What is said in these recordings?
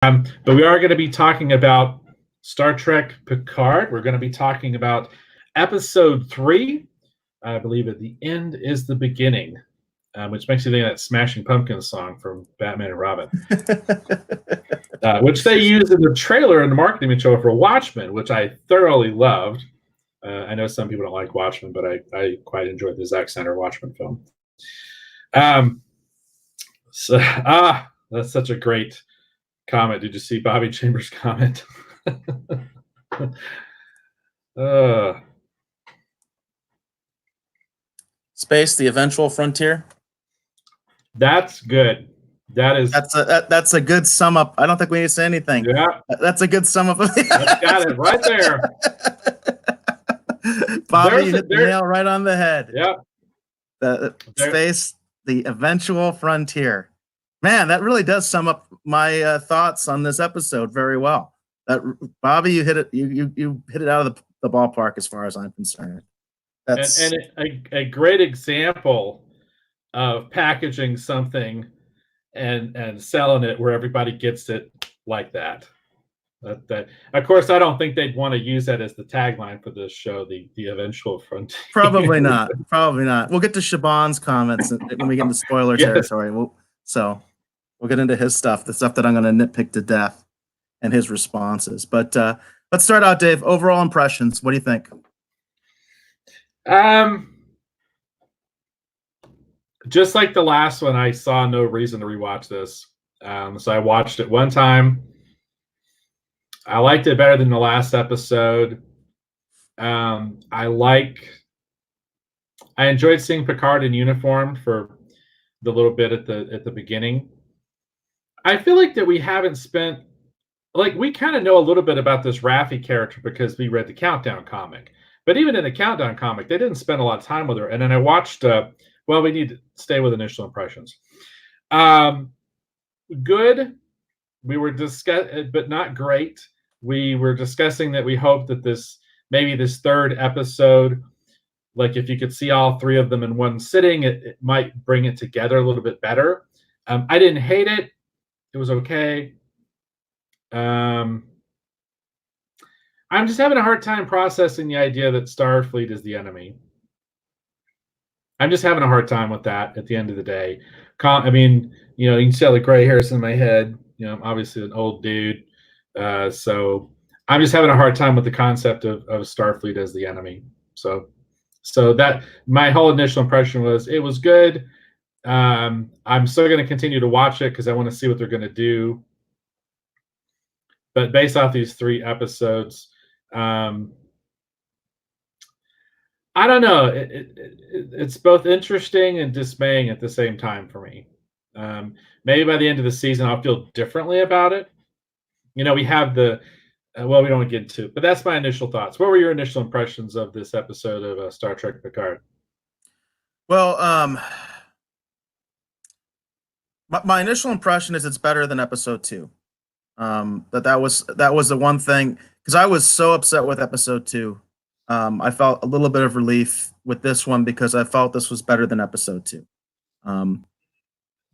But we are going to be talking about Star Trek Picard. We're going to be talking about episode 3. I believe at the end is the beginning, which makes you think of that Smashing Pumpkins song from Batman and Robin, which they used in the trailer and the marketing material for Watchmen, which I thoroughly loved. I know some people don't like Watchmen, but I quite enjoyed the Zack Snyder Watchmen film. That's such a great comment. Did you see Bobby Chambers' comment? Space, the eventual frontier. That's good. That's a good sum up. I don't think we need to say anything. Yeah, that's a good sum up. That's got it right there. Bobby, you hit the nail right on the head. Yeah. Space, the eventual frontier. Man, that really does sum up my thoughts on this episode very well. Bobby, you hit it. You hit it out of the ballpark as far as I'm concerned. That's a great example of packaging something and selling it where everybody gets it like that. That of course, I don't think they'd want to use that as the tagline for this show, the eventual frontier. Probably not. Probably not. We'll get to Shaban's comments when we get into spoiler territory. We'll get into his stuff, the stuff that I'm going to nitpick to death, and his responses. But let's start out, Dave. Overall impressions. What do you think? Just like the last one, I saw no reason to rewatch this. So I watched it one time. I liked it better than the last episode. I enjoyed seeing Picard in uniform for the little bit at the beginning. I feel like that we haven't spent, like, we kind of know a little bit about this Raffi character because we read the Countdown comic. But even in the Countdown comic, they didn't spend a lot of time with her. And then I watched, we need to stay with initial impressions. Good. We were discussing, but not great. We were discussing that we hope that this third episode, like if you could see all three of them in one sitting, it might bring it together a little bit better. I didn't hate it. It was okay. I'm just having a hard time processing the idea that Starfleet is the enemy. I'm just having a hard time with that at the end of the day. I mean, you can see all the gray hairs in my head. I'm obviously an old dude. So I'm just having a hard time with the concept of Starfleet as the enemy. So that my whole initial impression was it was good. I'm still going to continue to watch it because I want to see what they're going to do. But based off these 3 episodes, I don't know. It's both interesting and dismaying at the same time for me. Maybe by the end of the season, I'll feel differently about it. We have we don't get into it, but that's my initial thoughts. What were your initial impressions of this episode of Star Trek Picard? Well, my initial impression is it's better than episode 2. That was the one thing, because I was so upset with episode 2. I felt a little bit of relief with this one because I felt this was better than episode 2.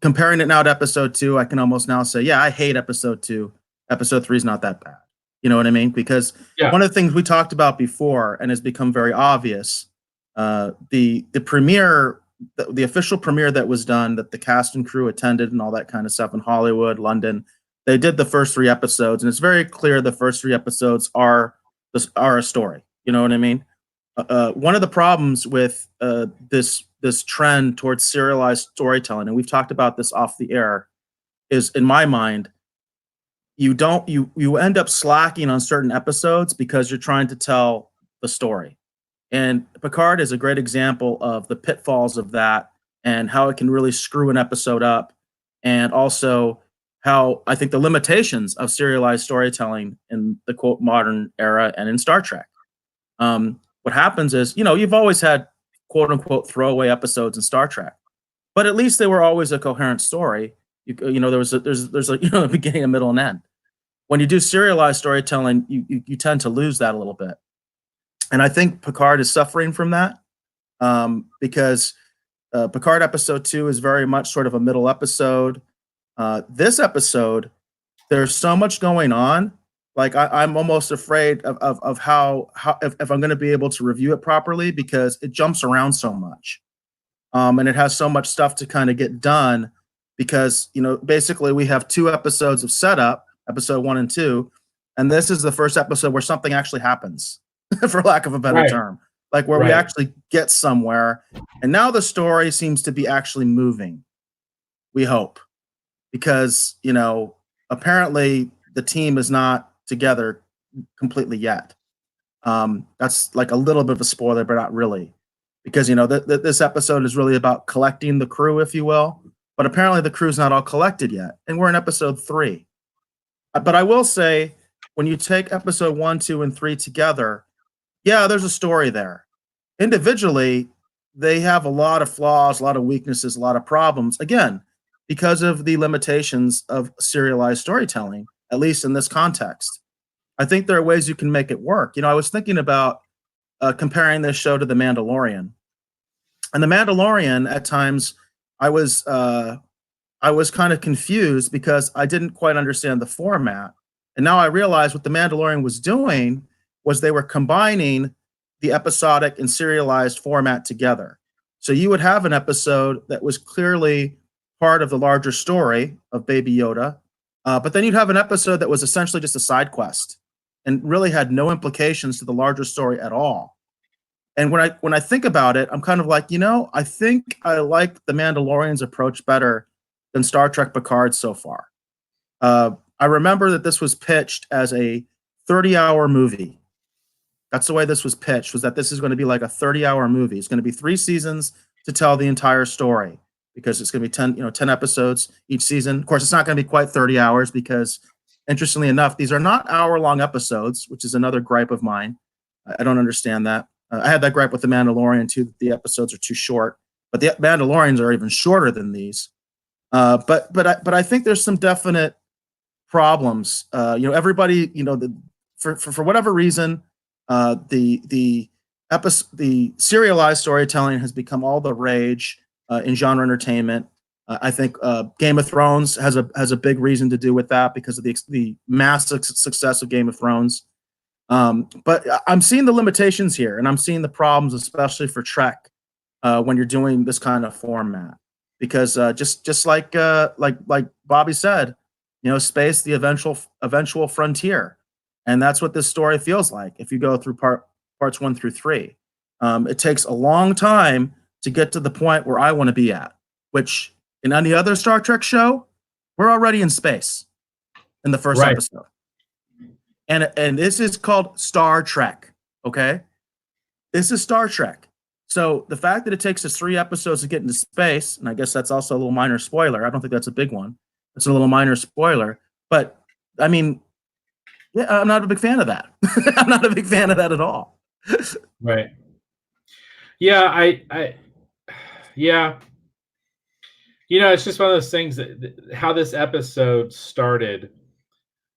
Comparing it now to episode 2, I can almost now say, yeah, I hate episode 2. Episode 3 is not that bad. You know what I mean? Because one of the things we talked about before and has become very obvious, the premiere, the official premiere that was done, that the cast and crew attended and all that kind of stuff in Hollywood, London, they did the first 3 episodes, and it's very clear the first 3 episodes are a story. You know what I mean? One of the problems with this trend towards serialized storytelling, and we've talked about this off the air, is in my mind, you end up slacking on certain episodes because you're trying to tell the story. And Picard is a great example of the pitfalls of that and how it can really screw an episode up, and also how I think the limitations of serialized storytelling in the quote modern era and in Star Trek. What happens is, you've always had quote unquote throwaway episodes in Star Trek, but at least they were always a coherent story. There's a beginning, a middle, and end. When you do serialized storytelling, you tend to lose that a little bit. And I think Picard is suffering from that because Picard episode 2 is very much sort of a middle episode. This episode there's so much going on. Like I'm almost afraid of how if I'm going to be able to review it properly because it jumps around so much, and it has so much stuff to kind of get done. Because basically we have 2 episodes of setup, episode 1 and 2, and this is the first episode where something actually happens, for lack of a better term, like where we actually get somewhere. And now the story seems to be actually moving. We hope, because apparently the team is not together completely yet. That's like a little bit of a spoiler, but not really, because this episode is really about collecting the crew, if you will. But apparently the crew's not all collected yet, and we're in episode 3. But I will say, when you take episode 1, 2, and 3 together, yeah, there's a story there. Individually, they have a lot of flaws, a lot of weaknesses, a lot of problems. Again, because of the limitations of serialized storytelling, at least in this context. I think there are ways you can make it work. I was thinking about comparing this show to The Mandalorian. And The Mandalorian, at times, I was kind of confused because I didn't quite understand the format. And now I realize what The Mandalorian was doing was they were combining the episodic and serialized format together. So you would have an episode that was clearly part of the larger story of Baby Yoda, but then you'd have an episode that was essentially just a side quest and really had no implications to the larger story at all. And when I think about it, I'm kind of like, I think I like The Mandalorian's approach better than Star Trek Picard so far. I remember that this was pitched as a 30-hour movie. That's the way this was pitched, was that this is going to be like a 30-hour movie. It's going to be 3 seasons to tell the entire story, because it's going to be 10 episodes each season. Of course, it's not going to be quite 30 hours because, interestingly enough, these are not hour-long episodes, which is another gripe of mine. I don't understand that. I had that gripe with The Mandalorian too, that the episodes are too short, but the Mandalorians are even shorter than these. But I think there's some definite problems. Everybody, for whatever reason, the serialized storytelling has become all the rage in genre entertainment. I think Game of Thrones has a big reason to do with that because of the massive success of Game of Thrones. But I'm seeing the limitations here, and I'm seeing the problems, especially for Trek, when you're doing this kind of format. Because just like Bobby said, space, the eventual frontier, and that's what this story feels like. If you go through parts 1 through 3, it takes a long time to get to the point where I want to be at. Which in any other Star Trek show, we're already in space in the first episode. And this is called Star Trek, okay? This is Star Trek. So the fact that it takes us 3 episodes to get into space, and I guess that's also a little minor spoiler. I don't think that's a big one. It's a little minor spoiler. But, I mean, yeah, I'm not a big fan of that. I'm not a big fan of that at all. Right. Yeah, yeah. It's just one of those things that how this episode started,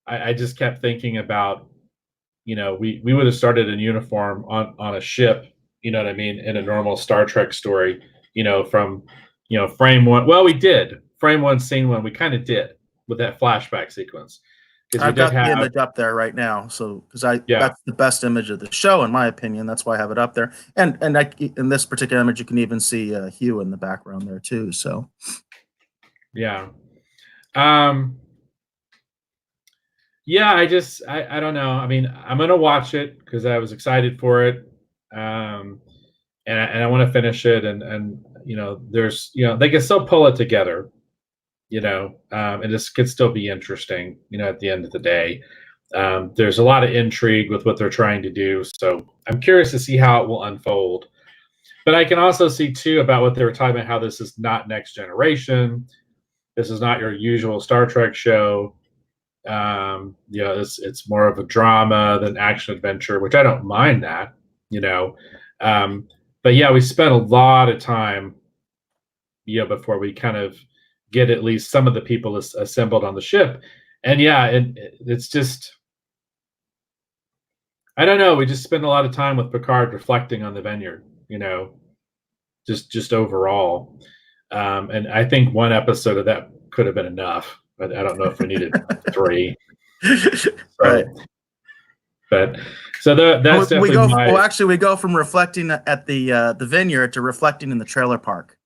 I just kept thinking about, we would have started in uniform on a ship, you know what I mean, in a normal Star Trek story, from, frame 1. Well, we did. Frame 1, scene 1, we kind of did with that flashback sequence. I've got the image up there right now, so that's the best image of the show, in my opinion. That's why I have it up there. And in this particular image, you can even see Hugh in the background there too. So, yeah. Yeah, I don't know. I mean, I'm gonna watch it because I was excited for it, and I want to finish it. And there's they can still pull it together, and this could still be interesting. At the end of the day, there's a lot of intrigue with what they're trying to do. So I'm curious to see how it will unfold. But I can also see too about what they were talking about, how this is not Next Generation. This is not your usual Star Trek show. It's more of a drama than action adventure, which I don't mind that, but yeah, we spent a lot of time, before we kind of get at least some of the people assembled on the ship. And yeah, it's just, I don't know. We just spent a lot of time with Picard reflecting on the Vineyard, just overall. And I think one episode of that could have been enough. I don't know if we needed 3. So, Right. But so that's definitely we go from reflecting at the vineyard to reflecting in the trailer park.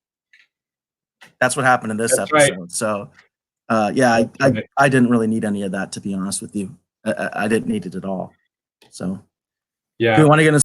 That's what happened in this episode. Right. So, yeah, I didn't really need any of that, to be honest with you. I didn't need it at all. So, yeah. Do we want to get into